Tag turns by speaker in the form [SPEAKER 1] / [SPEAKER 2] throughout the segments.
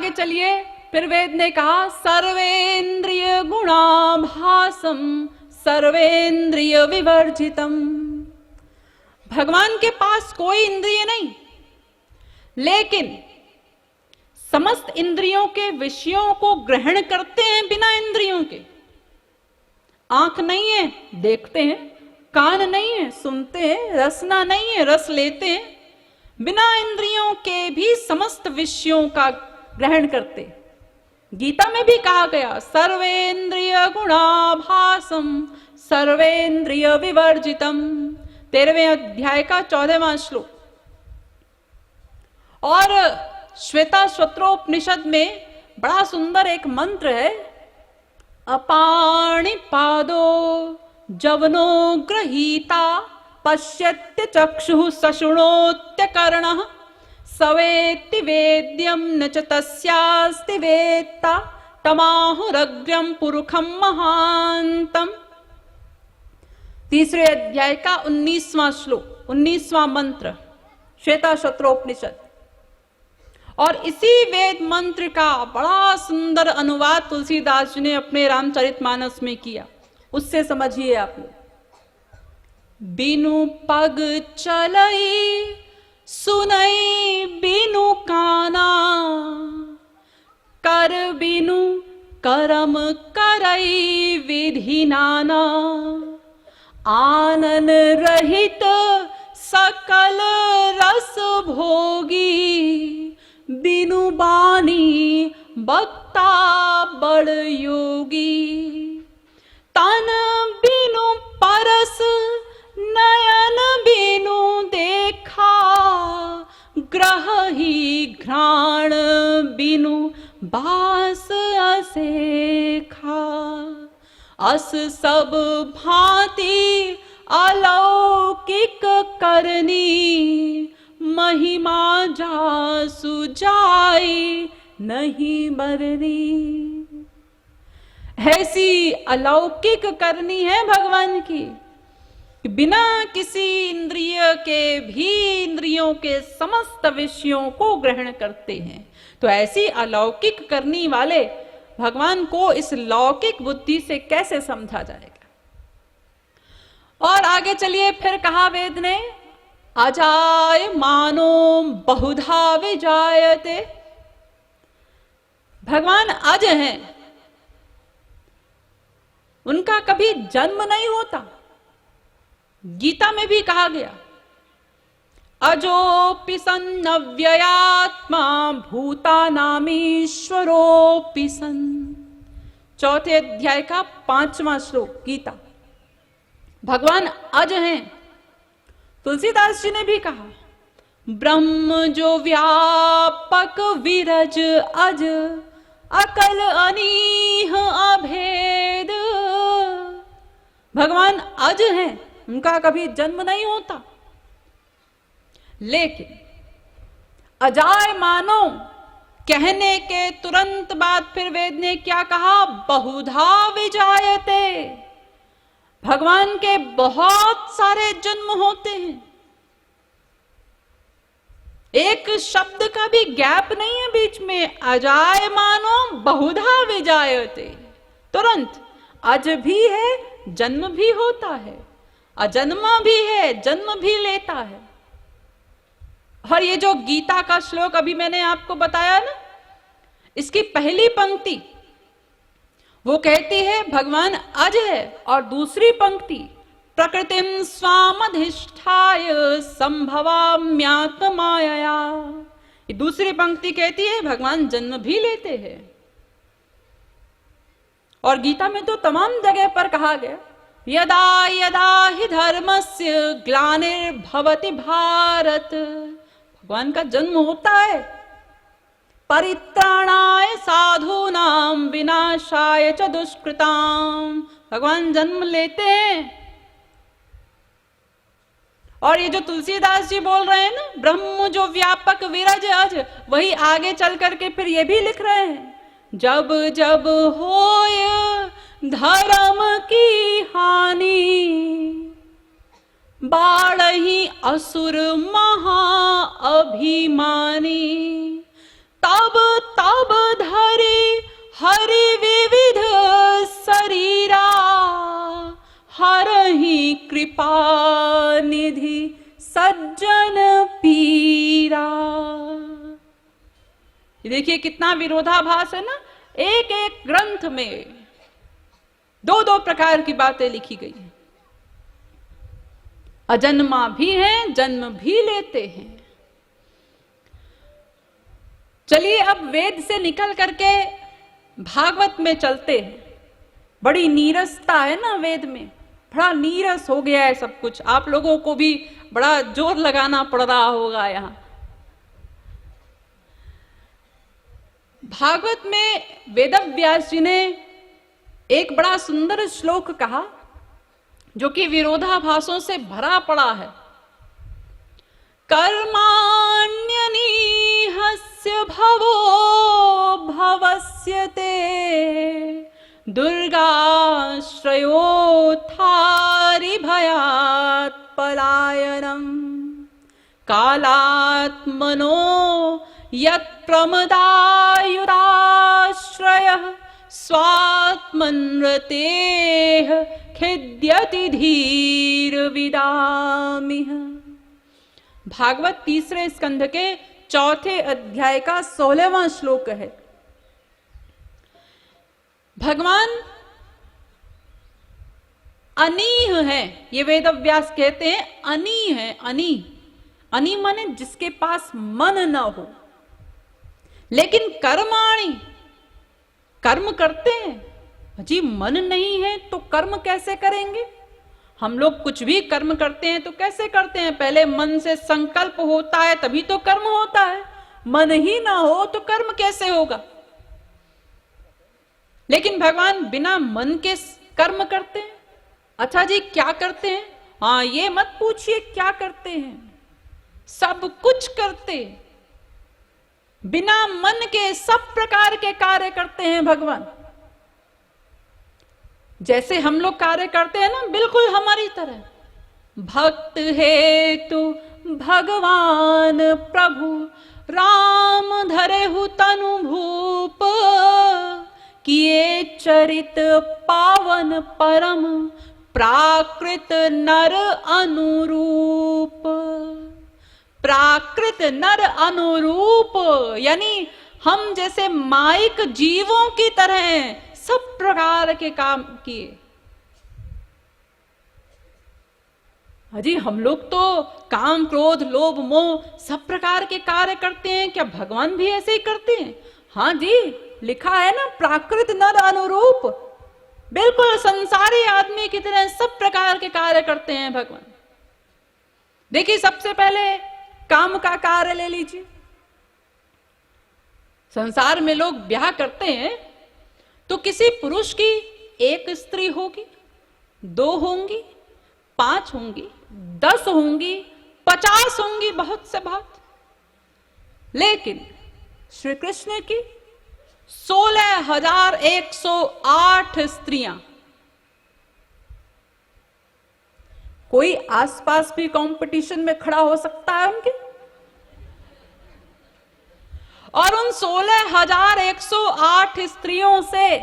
[SPEAKER 1] आगे चलिए, फिर वेद ने कहा सर्वेंद्रिय गुणाभासम सर्वेंद्रिय विवर्जितम। भगवान के पास कोई इंद्रिय नहीं, लेकिन समस्त इंद्रियों के विषयों को ग्रहण करते हैं बिना इंद्रियों के। आंख नहीं है, देखते हैं, कान नहीं है, सुनते हैं, रसना नहीं है, रस लेते हैं, बिना इंद्रियों के भी समस्त विषयों का ग्रहण करते। गीता में भी कहा गया सर्वेंद्रिय गुणाभासम सर्वेंद्रिय विवर्जितम, 13वें अध्याय का 14वां श्लोक। और श्वेता स्वत्रोपनिषद में बड़ा सुंदर एक मंत्र है, अपाणिपादो जवनो गृहीता पश्यत्य चक्षुः सशृणोत्य कर्णः सवेत्ति वेद्यं न च तस्यास्ति वेत्ता तमाहुरग्र्यं पुरुषं महान्तम्। 3रे अध्याय का 19वां श्लोक, 19वां मंत्र, श्वेता स्वत्रोपनिषद। और इसी वेद मंत्र का बड़ा सुंदर अनुवाद तुलसीदास जी ने अपने रामचरितमानस में किया। उससे समझिए आप लोग। बिनु पग चलई सुनई बिनु काना कर बिनु करम करई विधि नाना आनन रहित सकल रस भोगी बिनु बानी बक्ता बड़ योगी तन बिनु परस नयन बिनु देखा ग्रह ही घ्राण बिनु बास असेखा अस सब भांति अलौकिक करनी महिमा जासु जाई नहीं बरनी। ऐसी अलौकिक करनी है भगवान की, बिना किसी इंद्रिय के भी इंद्रियों के समस्त विषयों को ग्रहण करते हैं। तो ऐसी अलौकिक करनी वाले भगवान को इस लौकिक बुद्धि से कैसे समझा जाएगा। और आगे चलिए, फिर कहा वेद ने अजाय मानो बहुधा विजायते। भगवान अज हैं, उनका कभी जन्म नहीं होता। गीता में भी कहा गया अजोपि सन् अव्ययात्मा भूतानामीश्वरोपि सन्, 4थे अध्याय का 5वां श्लोक गीता। भगवान अज हैं। तुलसीदास जी ने भी कहा ब्रह्म जो व्यापक विरज अज अकल अनीह अभेद। भगवान अज हैं, उनका कभी जन्म नहीं होता। लेकिन अजाय मानो कहने के तुरंत बाद फिर वेद ने क्या कहा, बहुधा विजायते। भगवान के बहुत सारे जन्म होते हैं, एक शब्द का भी गैप नहीं है बीच में। अजाय मानो बहुधा विजायते, तुरंत अज भी है, जन्म भी होता है, अजन्मा भी है, जन्म भी लेता है। और ये जो गीता का श्लोक अभी मैंने आपको बताया ना, इसकी पहली पंक्ति वो कहती है भगवान अज है, और दूसरी पंक्ति प्रकृतिम स्वामधिष्ठाय संभवाम्यात्म मायया, ये दूसरी पंक्ति कहती है भगवान जन्म भी लेते हैं। और गीता में तो तमाम जगह पर कहा गया यदा यदा हि धर्मस्य ग्लानिर्भवति भारत। भगवान का जन्म होता है, परित्राणाय साधूनां विनाशाय च दुष्कृतां। भगवान जन्म लेते हैं। और ये जो तुलसीदास जी बोल रहे हैं ना, ब्रह्म जो व्यापक विरज अज, वही आगे चल करके फिर ये भी लिख रहे हैं जब जब होय धर्म की हानि बाढ़ही असुर महा अभिमानी तब तब हरि विविध शरीरा, हरहि कृपा निधि सज्जन पीरा। देखिए कितना विरोधाभास है ना। एक एक ग्रंथ में दो दो प्रकार की बातें लिखी गई हैं। अजन्मा भी हैं, जन्म भी लेते हैं। चलिए अब वेद से निकल करके भागवत में चलते हैं। बड़ी नीरसता है ना वेद में, बड़ा नीरस हो गया है सब कुछ। आप लोगों को भी बड़ा जोर लगाना पड़ रहा होगा यहां। भागवत में वेदव्यास जी ने एक बड़ा सुंदर श्लोक कहा जो कि विरोधाभासों से भरा पड़ा है। कर्माण्यनीहस्य भवो भवस्यते, दुर्गाश्रयोत्थारि भयात् पलायनम्, कालात्मनो यत्प्रमदायुराश्रयः स्वात्मन्रतेः खिद्यति धीर विदामिह। भागवत तीसरे स्कंध के चौथे अध्याय का 16वां श्लोक है। भगवान अनीह है, ये वेदव्यास कहते हैं अनी है। अनी, अनी माने जिसके पास मन न हो। लेकिन कर्माणि, कर्म करते हैं। जी मन नहीं है तो कर्म कैसे करेंगे? हम लोग कुछ भी कर्म करते हैं तो कैसे करते हैं? पहले मन से संकल्प होता है तभी तो कर्म होता है। मन ही ना हो तो कर्म कैसे होगा? लेकिन भगवान बिना मन के कर्म करते हैं। अच्छा जी क्या करते हैं? हाँ ये मत पूछिए क्या करते हैं, सब कुछ करते हैं। बिना मन के सब प्रकार के कार्य करते हैं भगवान। जैसे हम लोग कार्य करते हैं ना, बिल्कुल हमारी तरह। भक्त हेतु भगवान प्रभु, राम धरेहु तनु भूप, किए चरित पावन परम, प्राकृत नर अनुरूप। प्राकृत नर अनुरूप यानी हम जैसे माइक जीवों की तरह सब प्रकार के काम किए। अजी हम लोग तो काम क्रोध लोभ मोह सब प्रकार के कार्य करते हैं, क्या भगवान भी ऐसे ही करते हैं? हाँ जी लिखा है ना, प्राकृत नर अनुरूप, बिल्कुल संसारी आदमी की तरह सब प्रकार के कार्य करते हैं भगवान। देखिए सबसे पहले काम का कार्य ले लीजिए। संसार में लोग ब्याह करते हैं तो किसी पुरुष की एक स्त्री होगी, 2 होंगी, 5 होंगी, 10 होंगी, 50 होंगी, बहुत से बात। लेकिन श्री कृष्ण की 16,108 स्त्रियां। कोई आसपास भी कंपटीशन में खड़ा हो सकता है उनके? और उन 16,108 स्त्रियों से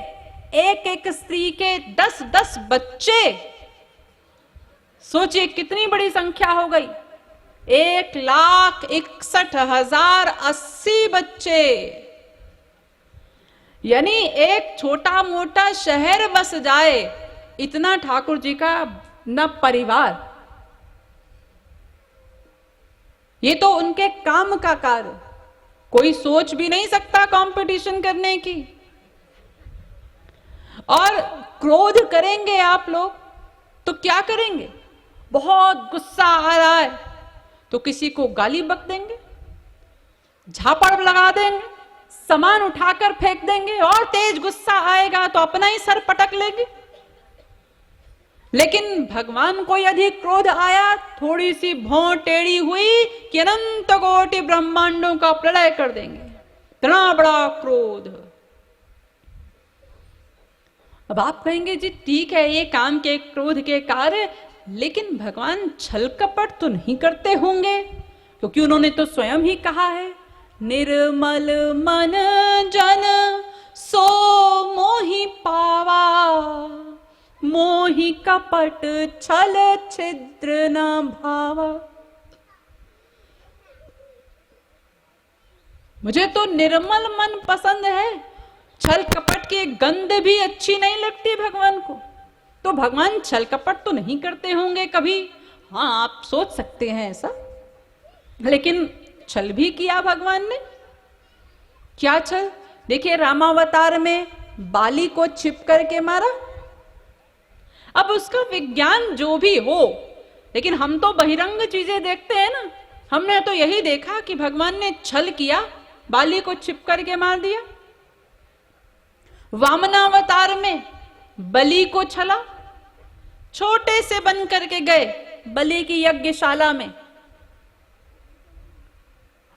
[SPEAKER 1] एक एक स्त्री के 10-10 बच्चे। सोचिए कितनी बड़ी संख्या हो गई। 1,61,080 बच्चे। यानी एक छोटा मोटा शहर बस जाए इतना ठाकुर जी का न परिवार। ये तो उनके काम का कार्य, कोई सोच भी नहीं सकता कंपटीशन करने की। और क्रोध करेंगे आप लोग तो क्या करेंगे? बहुत गुस्सा आ रहा है तो किसी को गाली बक देंगे, झापड़ लगा देंगे, सामान उठाकर फेंक देंगे, और तेज गुस्सा आएगा तो अपना ही सर पटक लेंगे। लेकिन भगवान को यदि क्रोध आया, थोड़ी सी भौं टेढ़ी हुई कि अनंत कोटि ब्रह्मांडों का प्रलय कर देंगे। इतना बड़ा क्रोध। अब आप कहेंगे जी ठीक है ये काम के क्रोध के कार्य, लेकिन भगवान छल कपट तो नहीं करते होंगे, क्योंकि उन्होंने तो स्वयं ही कहा है निर्मल मन जन सो कपट छल छिद्र न भावा। मुझे तो निर्मल मन पसंद है, छल कपट की गंध भी अच्छी नहीं लगती भगवान को। तो भगवान छल कपट तो नहीं करते होंगे कभी, हाँ आप सोच सकते हैं ऐसा, लेकिन छल भी किया भगवान ने। क्या छल? देखिए रामावतार में बाली को छिप करके मारा। अब उसका विज्ञान जो भी हो, लेकिन हम तो बहिरंग चीजें देखते हैं ना। हमने तो यही देखा कि भगवान ने छल किया, बाली को छिप करके मार दिया। वामनावतार में बलि को छला, छोटे से बन करके गए बलि की यज्ञशाला में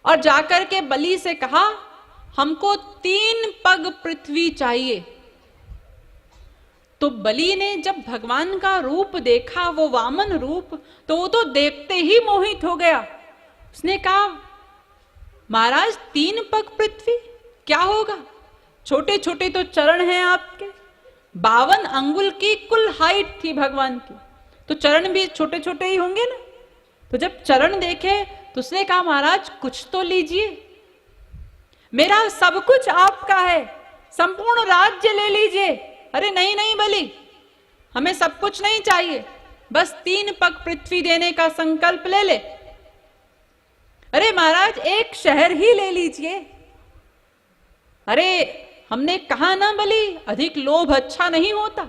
[SPEAKER 1] और जाकर के बलि से कहा हमको 3 पग पृथ्वी चाहिए। तो बलि ने जब भगवान का रूप देखा, वो वामन रूप, तो वो तो देखते ही मोहित हो गया। उसने कहा महाराज 3 पग पृथ्वी क्या होगा, छोटे छोटे तो चरण हैं आपके, 52 अंगुल की कुल हाइट थी भगवान की, तो चरण भी छोटे छोटे ही होंगे ना। तो जब चरण देखे तो उसने कहा महाराज कुछ तो लीजिए, मेरा सब कुछ आपका है, संपूर्ण राज्य ले लीजिए। अरे नहीं नहीं बलि, हमें सब कुछ नहीं चाहिए, बस 3 पग पृथ्वी देने का संकल्प ले ले। अरे महाराज एक शहर ही ले लीजिए। अरे हमने कहा ना बलि, अधिक लोभ अच्छा नहीं होता,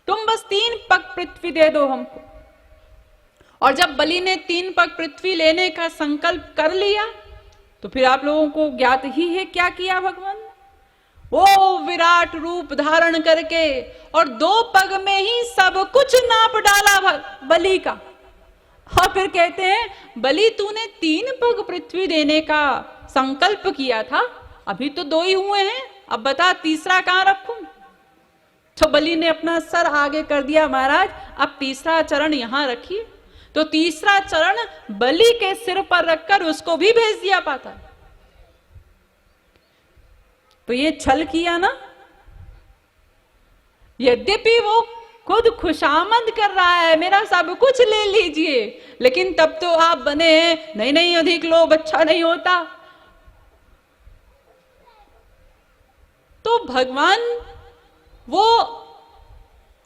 [SPEAKER 1] तुम बस 3 पग पृथ्वी दे दो हमको। और जब बलि ने 3 पग पृथ्वी लेने का संकल्प कर लिया, तो फिर आप लोगों को ज्ञात ही है क्या किया भगवान। वो विराट रूप धारण करके और 2 पग में ही सब कुछ नाप डाला बलि का। और फिर कहते हैं बलि तूने 3 पग पृथ्वी देने का संकल्प किया था, अभी तो 2 ही हुए हैं, अब बता तीसरा कहां रखूं। तो बलि ने अपना सर आगे कर दिया, महाराज अब तीसरा चरण यहां रखिए। तो तीसरा चरण बलि के सिर पर रखकर उसको भी भेज दिया पाता। तो ये छल किया ना। यद्यपि वो खुद खुशामद कर रहा है मेरा सब कुछ ले लीजिए, लेकिन तब तो आप बने नहीं नहीं अधिक लोभ अच्छा नहीं होता। तो भगवान वो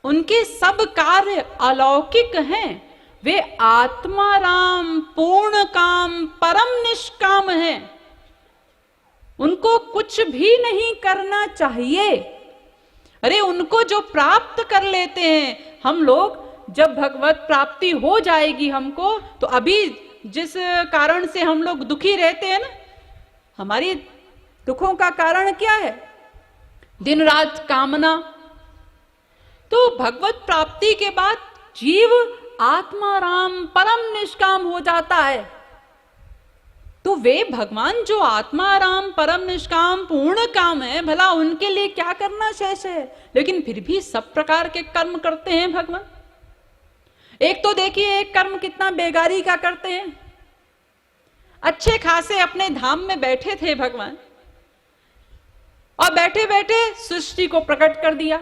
[SPEAKER 1] उनके सब कार्य अलौकिक हैं, वे आत्माराम पूर्ण काम परम निष्काम हैं, उनको कुछ भी नहीं करना चाहिए। अरे उनको जो प्राप्त कर लेते हैं हम लोग, जब भगवत प्राप्ति हो जाएगी हमको, तो अभी जिस कारण से हम लोग दुखी रहते हैं ना, हमारी दुखों का कारण क्या है? दिन रात कामना। तो भगवत प्राप्ति के बाद जीव आत्माराम परम निष्काम हो जाता है। तो वे भगवान जो आत्माराम परम निष्काम पूर्ण काम है, भला उनके लिए क्या करना शेष है, लेकिन फिर भी सब प्रकार के कर्म करते हैं भगवान। एक तो देखिए एक कर्म कितना बेगारी का करते हैं। अच्छे खासे अपने धाम में बैठे थे भगवान, और बैठे बैठे सृष्टि को प्रकट कर दिया,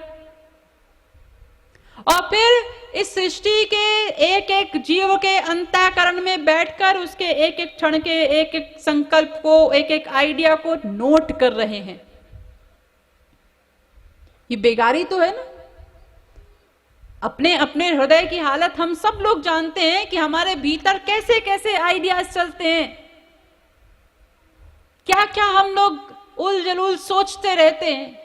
[SPEAKER 1] और फिर इस सृष्टि के एक एक जीव के अंतःकरण में बैठकर उसके एक एक क्षण के एक एक संकल्प को, एक एक आइडिया को नोट कर रहे हैं। ये बेगारी तो है ना। अपने अपने हृदय की हालत हम सब लोग जानते हैं कि हमारे भीतर कैसे कैसे आइडियाज चलते हैं, क्या क्या हम लोग उल जलूल सोचते रहते हैं।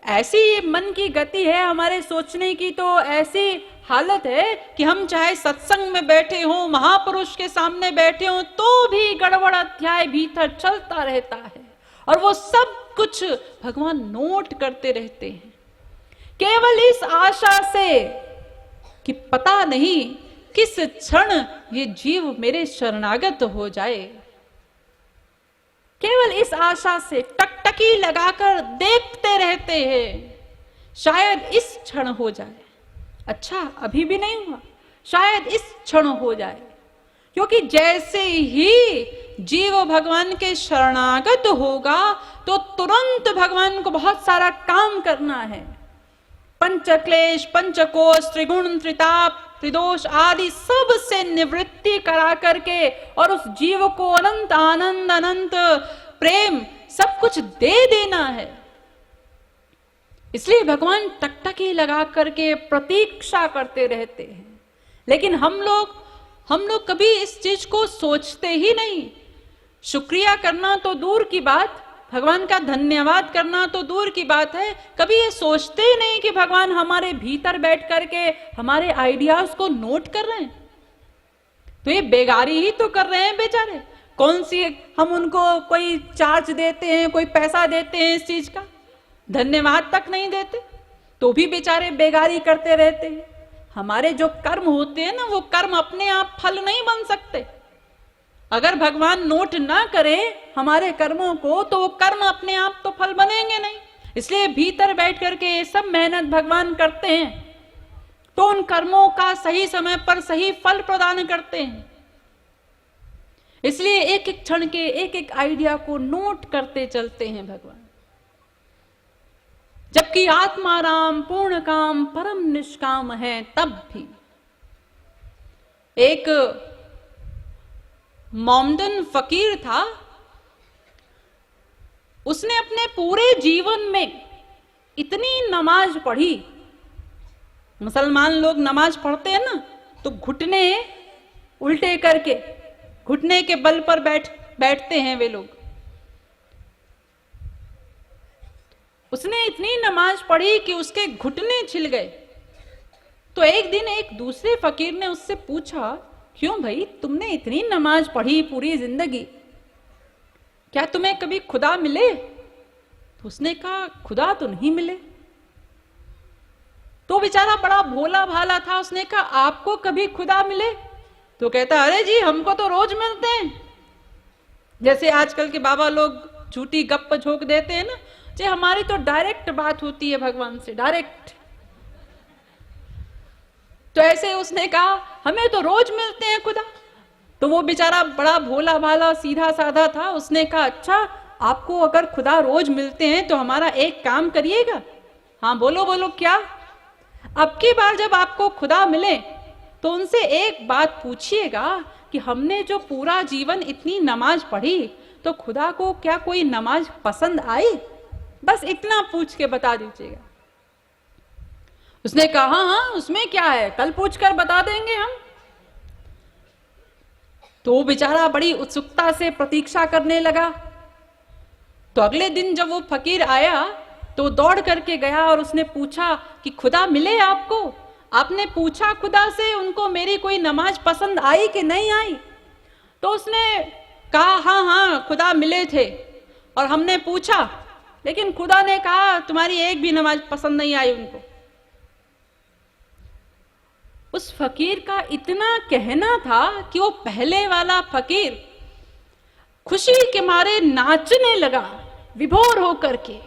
[SPEAKER 1] ऐसी मन की गति है हमारे सोचने की, तो ऐसी हालत है कि हम चाहे सत्संग में बैठे हों, महापुरुष के सामने बैठे हों, तो भी गड़बड़ अध्याय भीतर चलता रहता है, और वो सब कुछ भगवान नोट करते रहते हैं, केवल इस आशा से कि पता नहीं किस क्षण ये जीव मेरे शरणागत हो जाए। केवल इस आशा से टकटकी लगाकर देखते रहते हैं, शायद इस क्षण हो जाए। अच्छा अभी भी नहीं हुआ, शायद इस क्षण हो जाए। क्योंकि जैसे ही जीव भगवान के शरणागत होगा, तो तुरंत भगवान को बहुत सारा काम करना है। पंचक्लेश, पंचकोश, त्रिगुण, त्रिताप, त्रिदोष आदि सब से निवृत्ति करा करके और उस जीव को अनंत आनंद, अनंत प्रेम सब कुछ दे देना है। इसलिए भगवान टकटकी लगा करके प्रतीक्षा करते रहते हैं। लेकिन हम लोग कभी इस चीज को सोचते ही नहीं। शुक्रिया करना तो दूर की बात, भगवान का धन्यवाद करना तो दूर की बात है, कभी ये सोचते ही नहीं कि भगवान हमारे भीतर बैठ करके हमारे आइडियाज को नोट कर रहे हैं। तो ये बेगारी ही तो कर रहे हैं बेचारे। कौन सी हम उनको कोई चार्ज देते हैं, कोई पैसा देते हैं इस चीज का, धन्यवाद तक नहीं देते, तो भी बेचारे बेगारी करते रहते हैं। हमारे जो कर्म होते हैं ना, वो कर्म अपने आप फल नहीं बन सकते। अगर भगवान नोट ना करे हमारे कर्मों को, तो वो कर्म अपने आप तो फल बनेंगे नहीं। इसलिए भीतर बैठ करके ये सब मेहनत भगवान करते हैं, तो उन कर्मों का सही समय पर सही फल प्रदान करते हैं। इसलिए एक एक क्षण के एक एक आइडिया को नोट करते चलते हैं भगवान। जबकि आत्माराम पूर्ण काम परम निष्काम है, तब भी एक मोमडन फकीर था। उसने अपने पूरे जीवन में इतनी नमाज पढ़ी। मुसलमान लोग नमाज पढ़ते हैं ना, तो घुटने उल्टे करके, घुटने के बल पर बैठते हैं वे लोग। उसने इतनी नमाज पढ़ी कि उसके घुटने छिल गए। तो एक दिन एक दूसरे फकीर ने उससे पूछा, क्यों भाई, तुमने इतनी नमाज पढ़ी पूरी जिंदगी, क्या तुम्हें कभी खुदा मिले? तो उसने कहा, खुदा तो नहीं मिले। तो बेचारा बड़ा भोला भाला था, उसने कहा, आपको कभी खुदा मिले? तो कहता, अरे जी, हमको तो रोज मिलते हैं। जैसे आजकल के बाबा लोग झूठी गप्प झोंक देते हैं ना, जी हमारी तो डायरेक्ट बात होती है भगवान से, डायरेक्ट। तो ऐसे उसने कहा, हमें तो रोज मिलते हैं खुदा। तो वो बेचारा बड़ा भोला भाला सीधा साधा था, उसने कहा, अच्छा आपको अगर खुदा रोज मिलते हैं तो हमारा एक काम करिएगा। हाँ बोलो बोलो, क्या? अब की बार जब आपको खुदा मिले तो उनसे एक बात पूछिएगा कि हमने जो पूरा जीवन इतनी नमाज पढ़ी, तो खुदा को क्या कोई नमाज पसंद आई? बस इतना पूछ के बता दीजिएगा। उसने कहा, हाँ उसमें क्या है, कल पूछकर बता देंगे हम। तो वो बेचारा बड़ी उत्सुकता से प्रतीक्षा करने लगा। तो अगले दिन जब वो फकीर आया तो दौड़ करके गया और उसने पूछा कि खुदा मिले आपको? आपने पूछा खुदा से उनको मेरी कोई नमाज पसंद आई कि नहीं आई? तो उसने कहा, हाँ हाँ खुदा मिले थे और हमने पूछा, लेकिन खुदा ने कहा तुम्हारी एक भी नमाज पसंद नहीं आई उनको। उस फकीर का इतना कहना था कि वो पहले वाला फकीर खुशी के मारे नाचने लगा विभोर होकर के।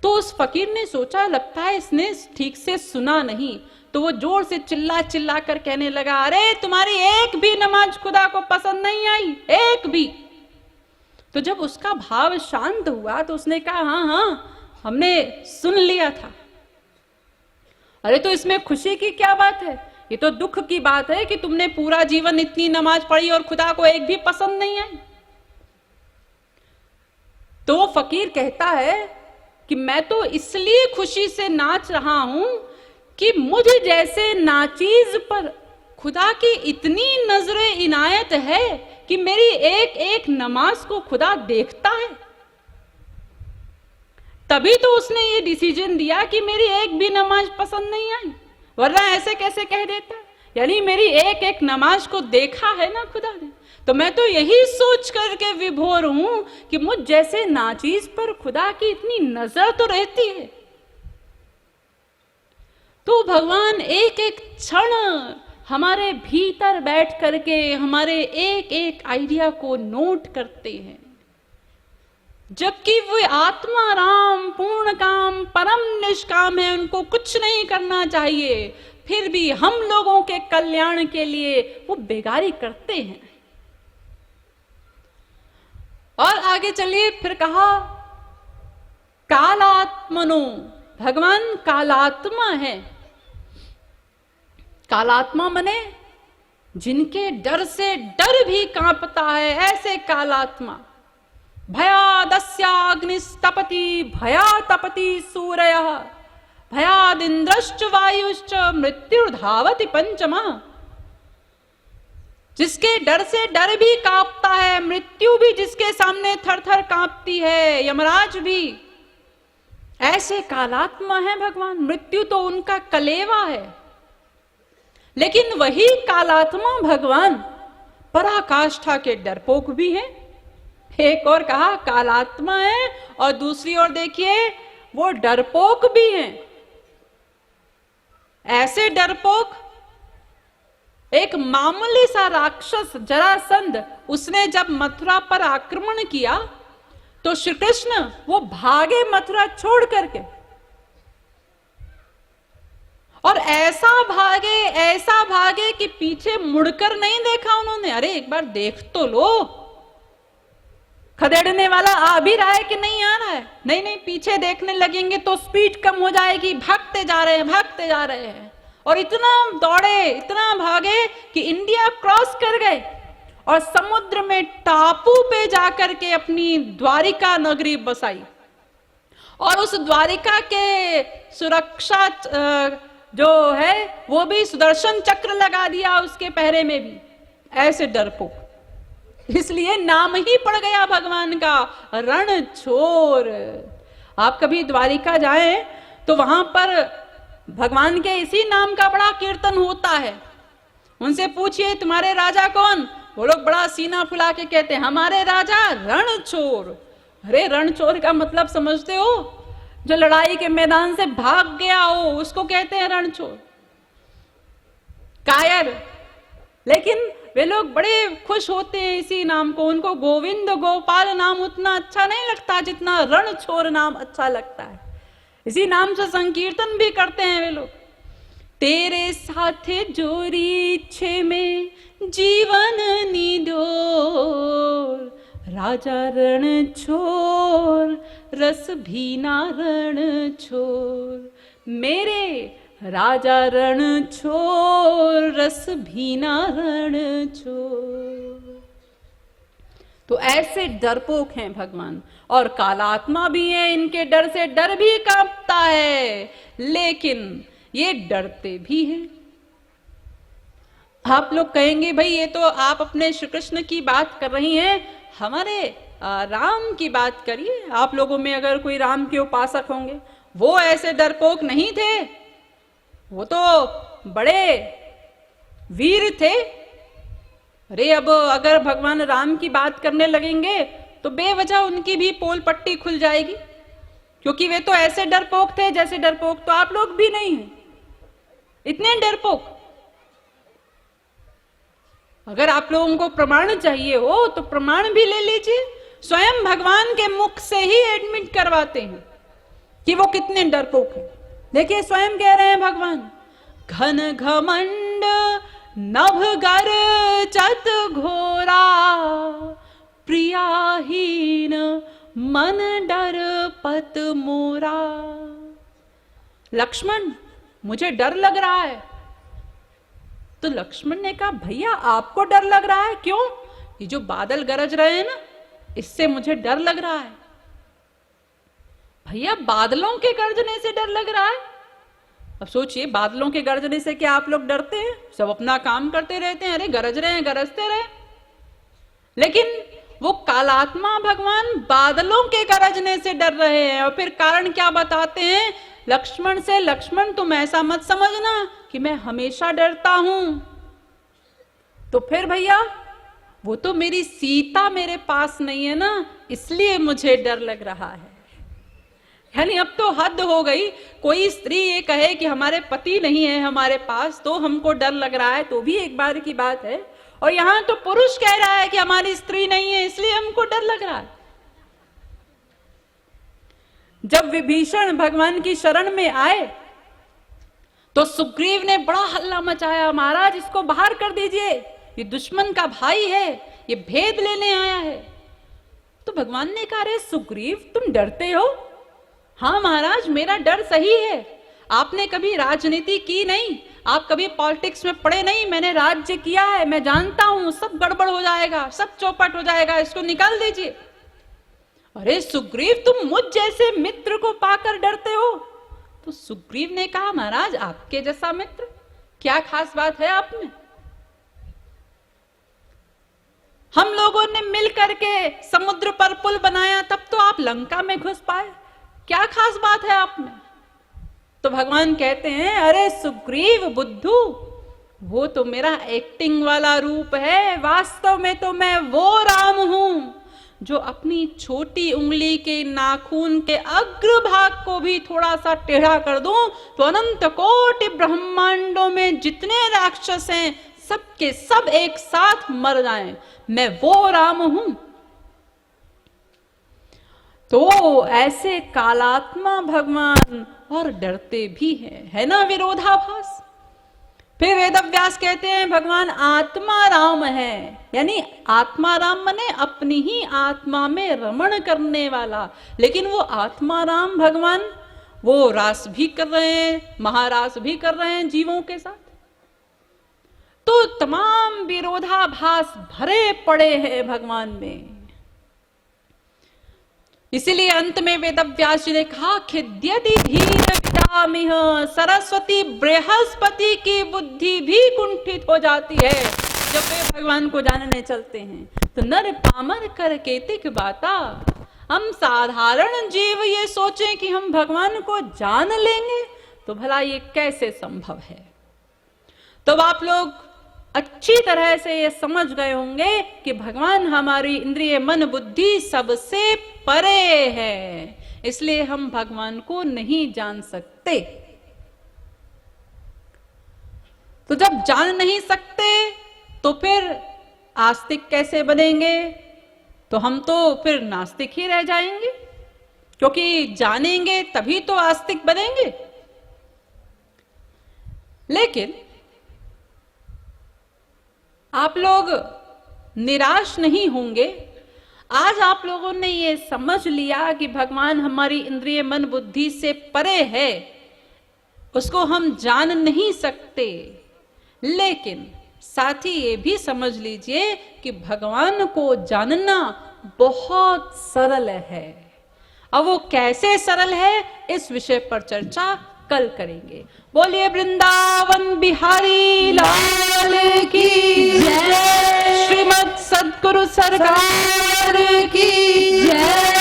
[SPEAKER 1] तो उस फकीर ने सोचा, लगता है इसने ठीक से सुना नहीं। तो वो जोर से चिल्ला चिल्ला कर कहने लगा, अरे तुम्हारी एक भी नमाज खुदा को पसंद नहीं आई, एक भी। तो जब उसका भाव शांत हुआ तो उसने कहा, हाँ हाँ हमने सुन लिया था। अरे तो इसमें खुशी की क्या बात है? ये तो दुख की बात है कि तुमने पूरा जीवन इतनी नमाज पढ़ी और खुदा को एक भी पसंद नहीं आई। तो वो फकीर कहता है कि मैं तो इसलिए खुशी से नाच रहा हूं कि मुझ जैसे नाचीज पर खुदा की इतनी नजरे इनायत है कि मेरी एक एक नमाज को खुदा देखता है। तभी तो उसने ये डिसीजन दिया कि मेरी एक भी नमाज पसंद नहीं आई, वरना ऐसे कैसे कह देता? यानी मेरी एक एक नमाज को देखा है ना खुदा ने। तो मैं तो यही सोच करके विभोर हूं कि मुझ जैसे नाचीज पर खुदा की इतनी नजर तो रहती है। तो भगवान एक एक क्षण हमारे भीतर बैठ करके हमारे एक एक आइडिया को नोट करते हैं। जबकि वो आत्मा राम पूर्ण काम परम निष्काम है, उनको कुछ नहीं करना चाहिए, फिर भी हम लोगों के कल्याण के लिए वो बेगारी करते हैं। और आगे चलिए फिर कहा, कालात्मनो, भगवान कालात्मा है। कालात्मा मने जिनके डर से डर भी कांपता है, ऐसे कालात्मा। भयादस्याग्निस्तपति भया तपति सूरयः भयादिन्द्रश्च वायुश्च मृत्युर्धावति पंचमा। जिसके डर से डर भी कांपता है, मृत्यु भी जिसके सामने थर थर कांपती है, यमराज भी, ऐसे कालात्मा है भगवान। मृत्यु तो उनका कलेवा है। लेकिन वही कालात्मा भगवान पराकाष्ठा के डरपोक भी हैं। एक और कहा कालात्मा है और दूसरी ओर देखिए वो डरपोक भी हैं। ऐसे डरपोक, एक मामूली सा राक्षस जरासंध, उसने जब मथुरा पर आक्रमण किया तो श्री कृष्ण वो भागे मथुरा छोड़ करके, और ऐसा भागे कि पीछे मुड़कर नहीं देखा उन्होंने। अरे एक बार देख तो लो, खदेड़ने वाला आ भी रहा है कि नहीं आ रहा है। नहीं, पीछे देखने लगेंगे तो स्पीड कम हो जाएगी। भागते जा रहे हैं और इतना दौड़े, इतना भागे कि इंडिया क्रॉस कर गए और समुद्र में टापू पे जाकर के अपनी द्वारिका नगरी बसाई। और उस द्वारिका के सुरक्षा जो है वो भी सुदर्शन चक्र लगा दिया उसके पहरे में भी। ऐसे डरपोक, इसलिए नाम ही पड़ गया भगवान का रणछोर। आप कभी द्वारिका जाएं तो वहां पर भगवान के इसी नाम का बड़ा कीर्तन होता है। उनसे पूछिए तुम्हारे राजा कौन, वो लोग बड़ा सीना फुला के कहते हैं हमारे राजा रणछोर। अरे रणछोर का मतलब समझते हो? जो लड़ाई के मैदान से भाग गया हो उसको कहते हैं रणछोर, कायर। लेकिन वे लोग बड़े खुश होते हैं इसी नाम को। उनको गोविंद गोपाल नाम उतना अच्छा नहीं लगता जितना रणछोर नाम अच्छा लगता है। इसी नाम से संकीर्तन भी करते हैं वे लोग। तेरे साथ जोरी इच्छे में जीवन निडोर, राजा रणछोर रस भीना रणछोर, मेरे राजा रणछोर रस भीना रणछोर। तो ऐसे डरपोक हैं भगवान, और कालात्मा भी है। इनके डर से डर भी कांपता है, लेकिन ये डरते भी हैं। आप लोग कहेंगे भाई ये तो आप अपने श्री कृष्ण की बात कर रही हैं, हमारे राम की बात करिए। आप लोगों में अगर कोई राम के उपासक होंगे, वो ऐसे डरपोक नहीं थे, वो तो बड़े वीर थे। अरे अब अगर भगवान राम की बात करने लगेंगे तो बेवजह उनकी भी पोल पट्टी खुल जाएगी, क्योंकि वे तो ऐसे डरपोक थे जैसे डरपोक तो आप लोग भी नहीं हैं, इतने डरपोक। अगर आप लोगों को प्रमाण चाहिए हो तो प्रमाण भी ले लीजिए। स्वयं भगवान के मुख से ही एडमिट करवाते हैं कि वो कितने डरपोक हैं। देखिए स्वयं कह रहे हैं भगवान, घन घमंड नभ गर चत घोरा, प्रियाहीन मन डर पत मोरा। लक्ष्मण मुझे डर लग रहा है। तो लक्ष्मण ने कहा भैया आपको डर लग रहा है, क्यों? ये जो बादल गरज रहे हैं ना, इससे मुझे डर लग रहा है। भैया बादलों के गरजने से डर लग रहा है? अब सोचिए, बादलों के गरजने से क्या आप लोग डरते हैं? सब अपना काम करते रहते हैं, अरे गरज रहे हैं गरजते रहे। लेकिन वो कालात्मा भगवान बादलों के गरजने से डर रहे हैं। और फिर कारण क्या बताते हैं लक्ष्मण से, लक्ष्मण तुम ऐसा मत समझना कि मैं हमेशा डरता हूं। तो फिर भैया वो तो मेरी सीता मेरे पास नहीं है ना, इसलिए मुझे डर लग रहा है। यानी अब तो हद हो गई। कोई स्त्री ये कहे कि हमारे पति नहीं है हमारे पास तो हमको डर लग रहा है, तो भी एक बार की बात है। और यहां तो पुरुष कह रहा है कि हमारी स्त्री नहीं है इसलिए हमको डर लग रहा है। जब विभीषण भगवान की शरण में आए तो सुग्रीव ने बड़ा हल्ला मचाया, महाराज इसको बाहर कर दीजिए, ये दुश्मन का भाई है, ये भेद लेने आया है। तो भगवान ने कहा, अरे सुग्रीव तुम डरते हो? हाँ महाराज, मेरा डर सही है। आपने कभी राजनीति की नहीं, आप कभी पॉलिटिक्स में पड़े नहीं, मैंने राज्य किया है, मैं जानता हूं सब गड़बड़ हो जाएगा, सब चौपट हो जाएगा, इसको निकाल दीजिए। अरे सुग्रीव, तुम मुझ जैसे मित्र को पाकर डरते हो? तो सुग्रीव ने कहा, महाराज आपके जैसा मित्र, क्या खास बात है आप में? हम लोगों ने मिल करके समुद्र पर पुल बनाया, तब तो आप लंका में घुस पाए, क्या खास बात है आप में? तो भगवान कहते हैं, अरे सुग्रीव बुद्धू, वो तो मेरा एक्टिंग वाला रूप है, वास्तव में तो मैं वो राम हूं जो अपनी छोटी उंगली के नाखून के अग्रभाग को भी थोड़ा सा टेढ़ा कर दूं तो अनंत कोटि ब्रह्मांडों में जितने राक्षस हैं सबके सब एक साथ मर जाएं, मैं वो राम हूं। तो ऐसे कालात्मा भगवान और डरते भी हैं, है ना विरोधाभास। फिर वेदव्यास कहते हैं भगवान आत्मा राम है, यानी आत्मा राम माने अपनी ही आत्मा में रमण करने वाला। लेकिन वो आत्मा राम भगवान वो रास भी कर रहे हैं, महारास भी कर रहे हैं जीवों के साथ। तो तमाम विरोधाभास भरे पड़े हैं भगवान में। इसीलिए अंत में वेदव्यास जी ने कहा, खिद्यति धीर पितामिह, सरस्वती बृहस्पति की बुद्धि भी कुंठित हो जाती है जब वे भगवान को जानने चलते हैं। तो नर पामर कर केतिक बाता, हम साधारण जीव ये सोचें कि हम भगवान को जान लेंगे, तो भला ये कैसे संभव है। तो आप लोग अच्छी तरह से ये समझ गए होंगे कि भगवान हमारी इंद्रिय मन बुद्धि सबसे परे है, इसलिए हम भगवान को नहीं जान सकते। तो जब जान नहीं सकते तो फिर आस्तिक कैसे बनेंगे? तो हम तो फिर नास्तिक ही रह जाएंगे, क्योंकि जानेंगे तभी तो आस्तिक बनेंगे। लेकिन आप लोग निराश नहीं होंगे। आज आप लोगों ने ये समझ लिया कि भगवान हमारी इंद्रिय मन बुद्धि से परे है, उसको हम जान नहीं सकते। लेकिन साथ ही ये भी समझ लीजिए कि भगवान को जानना बहुत सरल है। अब वो कैसे सरल है, इस विषय पर चर्चा कल करेंगे। बोलिए वृंदावन बिहारी लाल की जय, श्रीमद् सद्गुरु सरकार की जय।